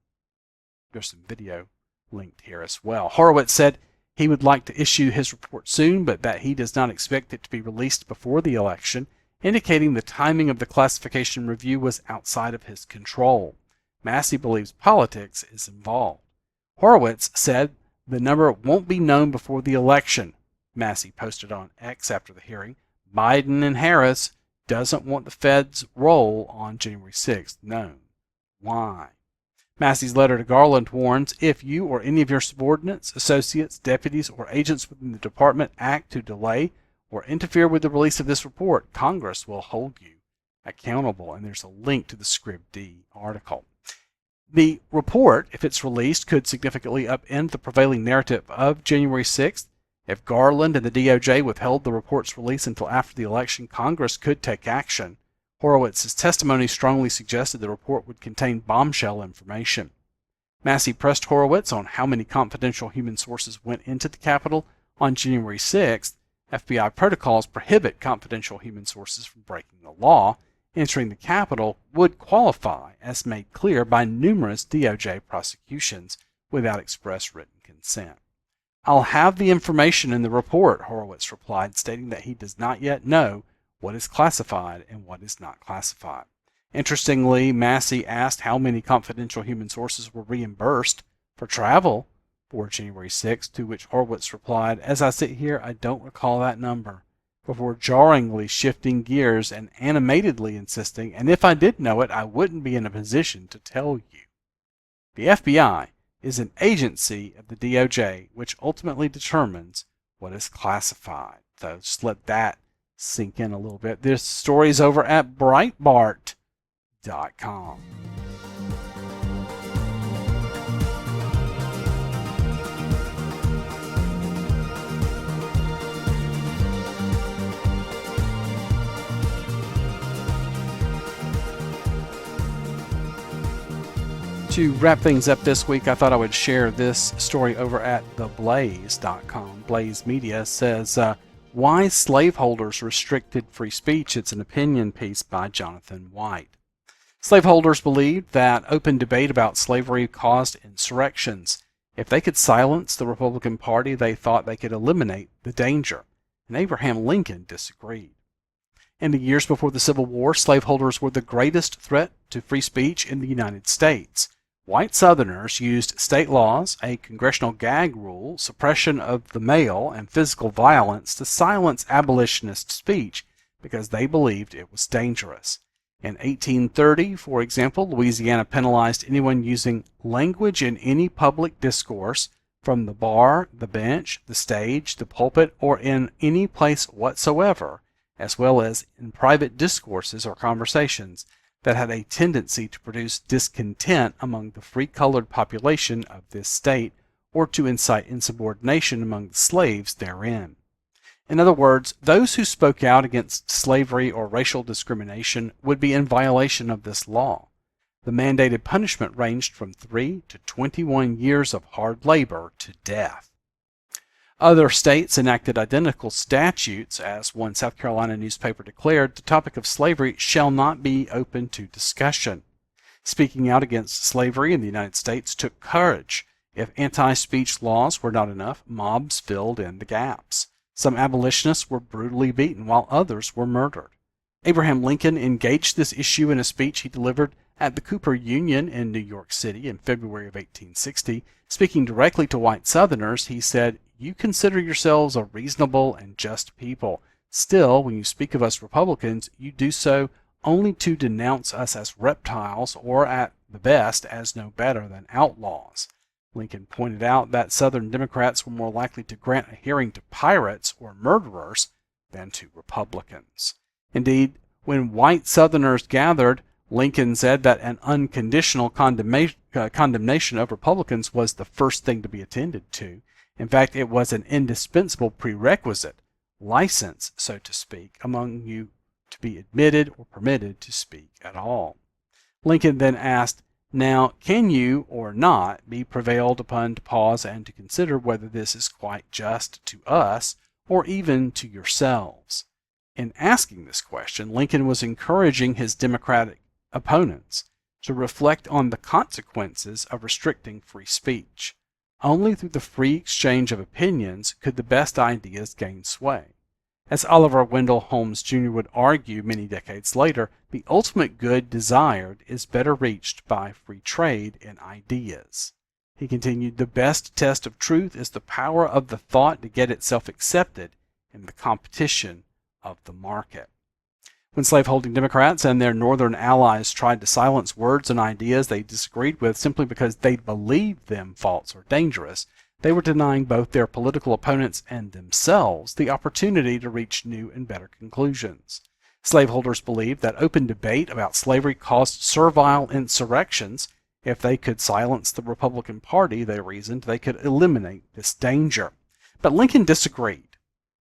There's some video linked here as well. Horowitz said he would like to issue his report soon, but that he does not expect it to be released before the election, indicating the timing of the classification review was outside of his control. Massie believes politics is involved. Horowitz said the number won't be known before the election. Massey posted on X after the hearing. Biden and Harris doesn't want the Fed's role on January 6th known. Why? Massey's letter to Garland warns, if you or any of your subordinates, associates, deputies, or agents within the department act to delay or interfere with the release of this report, Congress will hold you accountable. And there's a link to the Scrib D article. The report, if it's released, could significantly upend the prevailing narrative of January 6th. If Garland and the DOJ withheld the report's release until after the election, Congress could take action. Horowitz's testimony strongly suggested the report would contain bombshell information. Massey pressed Horowitz on how many confidential human sources went into the Capitol on January 6th. FBI protocols prohibit confidential human sources from breaking the law. Entering the Capitol would qualify, as made clear by numerous DOJ prosecutions, without express written consent. I'll have the information in the report, Horowitz replied, stating that he does not yet know what is classified and what is not classified. Interestingly, Massey asked how many confidential human sources were reimbursed for travel for January 6th, to which Horowitz replied, as I sit here, I don't recall that number, before jarringly shifting gears and animatedly insisting, and if I did know it, I wouldn't be in a position to tell you. The FBI is an agency of the DOJ which ultimately determines what is classified. So just let that sink in a little bit. This story's over at Breitbart.com. To wrap things up this week, I thought I would share this story over at theblaze.com. Blaze Media says, Why Slaveholders Restricted Free Speech. It's an opinion piece by Jonathan White. Slaveholders believed that open debate about slavery caused insurrections. If they could silence the Republican Party, they thought they could eliminate the danger. And Abraham Lincoln disagreed. In the years before the Civil War, slaveholders were the greatest threat to free speech in the United States. White Southerners used state laws, a congressional gag rule, suppression of the mail, and physical violence to silence abolitionist speech because they believed it was dangerous. In 1830, for example, Louisiana penalized anyone using language in any public discourse, from the bar, the bench, the stage, the pulpit, or in any place whatsoever, as well as in private discourses or conversations, that had a tendency to produce discontent among the free-colored population of this state, or to incite insubordination among the slaves therein. In other words, those who spoke out against slavery or racial discrimination would be in violation of this law. The mandated punishment ranged from 3 to 21 years of hard labor to death. Other states enacted identical statutes. As one South Carolina newspaper declared, the topic of slavery shall not be open to discussion. Speaking out against slavery in the United States took courage. If anti-speech laws were not enough, mobs filled in the gaps. Some abolitionists were brutally beaten, while others were murdered. Abraham Lincoln engaged this issue in a speech he delivered at the Cooper Union in New York City in February of 1860. Speaking directly to white Southerners, he said, "You consider yourselves a reasonable and just people. Still, when you speak of us Republicans, you do so only to denounce us as reptiles, or at the best as no better than outlaws." Lincoln pointed out that Southern Democrats were more likely to grant a hearing to pirates or murderers than to Republicans. Indeed, when white Southerners gathered, Lincoln said that an unconditional condemnation of Republicans was the first thing to be attended to. In fact, it was an indispensable prerequisite, license, so to speak, among you to be admitted or permitted to speak at all. Lincoln then asked, "Now, can you or not be prevailed upon to pause and to consider whether this is quite just to us or even to yourselves?" In asking this question, Lincoln was encouraging his Democratic opponents to reflect on the consequences of restricting free speech. Only through the free exchange of opinions could the best ideas gain sway. As Oliver Wendell Holmes Jr. would argue many decades later, the ultimate good desired is better reached by free trade in ideas. He continued, "The best test of truth is the power of the thought to get itself accepted in the competition of the market." When slaveholding Democrats and their northern allies tried to silence words and ideas they disagreed with simply because they believed them false or dangerous, they were denying both their political opponents and themselves the opportunity to reach new and better conclusions. Slaveholders believed that open debate about slavery caused servile insurrections. If they could silence the Republican Party, they reasoned, they could eliminate this danger. But Lincoln disagreed.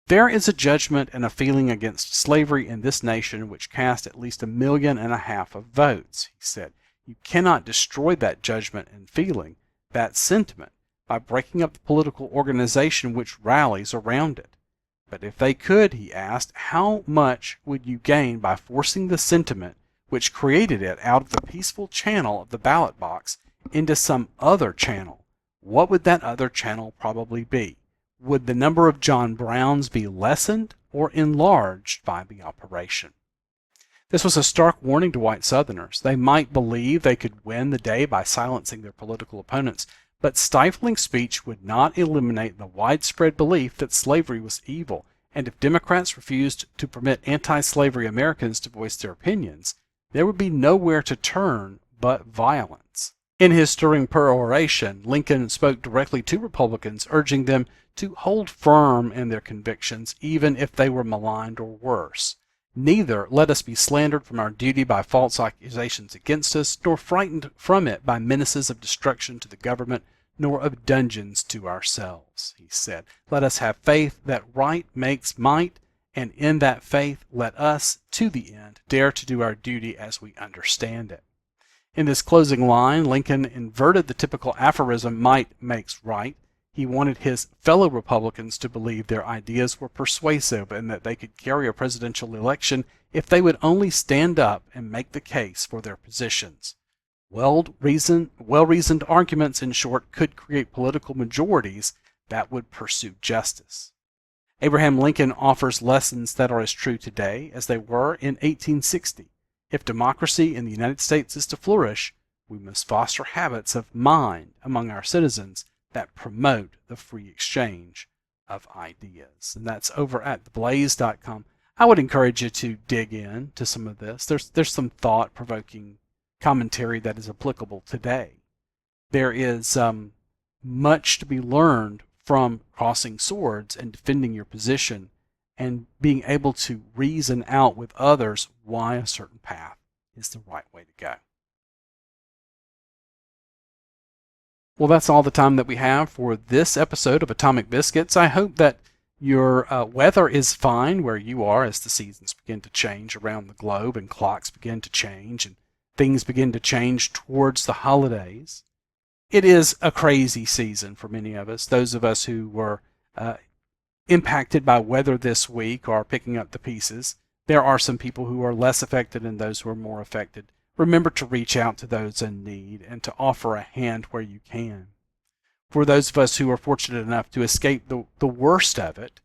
"There is a judgment and a feeling against slavery in this nation which cast at least 1.5 million of votes," he said. "You cannot destroy that judgment and feeling, that sentiment, by breaking up the political organization which rallies around it. But if they could," he asked, "how much would you gain by forcing the sentiment which created it out of the peaceful channel of the ballot box into some other channel? What would that other channel probably be? Would the number of John Browns be lessened or enlarged by the operation?" This was a stark warning to white Southerners. They might believe they could win the day by silencing their political opponents, but stifling speech would not eliminate the widespread belief that slavery was evil, and if Democrats refused to permit anti-slavery Americans to voice their opinions, there would be nowhere to turn but violence. In his stirring peroration, Lincoln spoke directly to Republicans, urging them to hold firm in their convictions, even if they were maligned or worse. "Neither let us be slandered from our duty by false accusations against us, nor frightened from it by menaces of destruction to the government, nor of dungeons to ourselves," he said. "Let us have faith that right makes might, and in that faith let us, to the end, dare to do our duty as we understand it." In this closing line, Lincoln inverted the typical aphorism, "might makes right." He wanted his fellow Republicans to believe their ideas were persuasive and that they could carry a presidential election if they would only stand up and make the case for their positions. Well-reasoned arguments, in short, could create political majorities that would pursue justice. Abraham Lincoln offers lessons that are as true today as they were in 1860. If democracy in the United States is to flourish, we must foster habits of mind among our citizens that promote the free exchange of ideas. And that's over at theblaze.com. I would encourage you to dig in to some of this. There's some thought-provoking commentary that is applicable today. There is much to be learned from crossing swords and defending your position and being able to reason out with others why a certain path is the right way to go. Well, that's all the time that we have for this episode of Atomic Biscuits. I hope that your weather is fine where you are as the seasons begin to change around the globe and clocks begin to change and things begin to change towards the holidays. It is a crazy season for many of us. Those of us who were impacted by weather this week are picking up the pieces. There are some people who are less affected and those who are more affected. Remember to reach out to those in need and to offer a hand where you can. For those of us who are fortunate enough to escape the worst of it,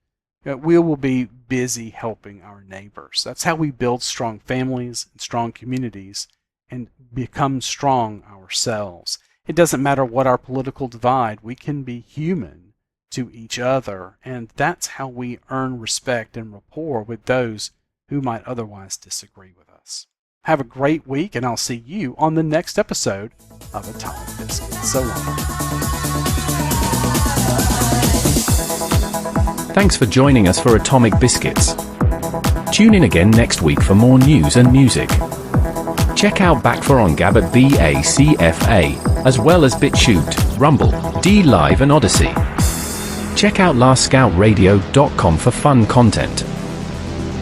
we will be busy helping our neighbors. That's how we build strong families and strong communities and become strong ourselves. It doesn't matter what our political divide, we can be human to each other, and that's how we earn respect and rapport with those who might otherwise disagree with us. Have a great week, and I'll see you on the next episode of Atomic Biscuits. So long. Thanks for joining us for Atomic Biscuits. Tune in again next week for more news and music. Check out BACFA on Gab at BACFA, as well as BitChute, Rumble, D-Live and Odyssey. Check out LastScoutRadio.com for fun content.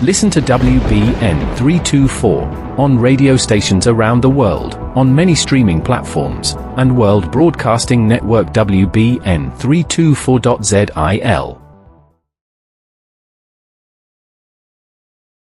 Listen to WBN 324 on radio stations around the world, on many streaming platforms, and World Broadcasting Network WBN 324.zil.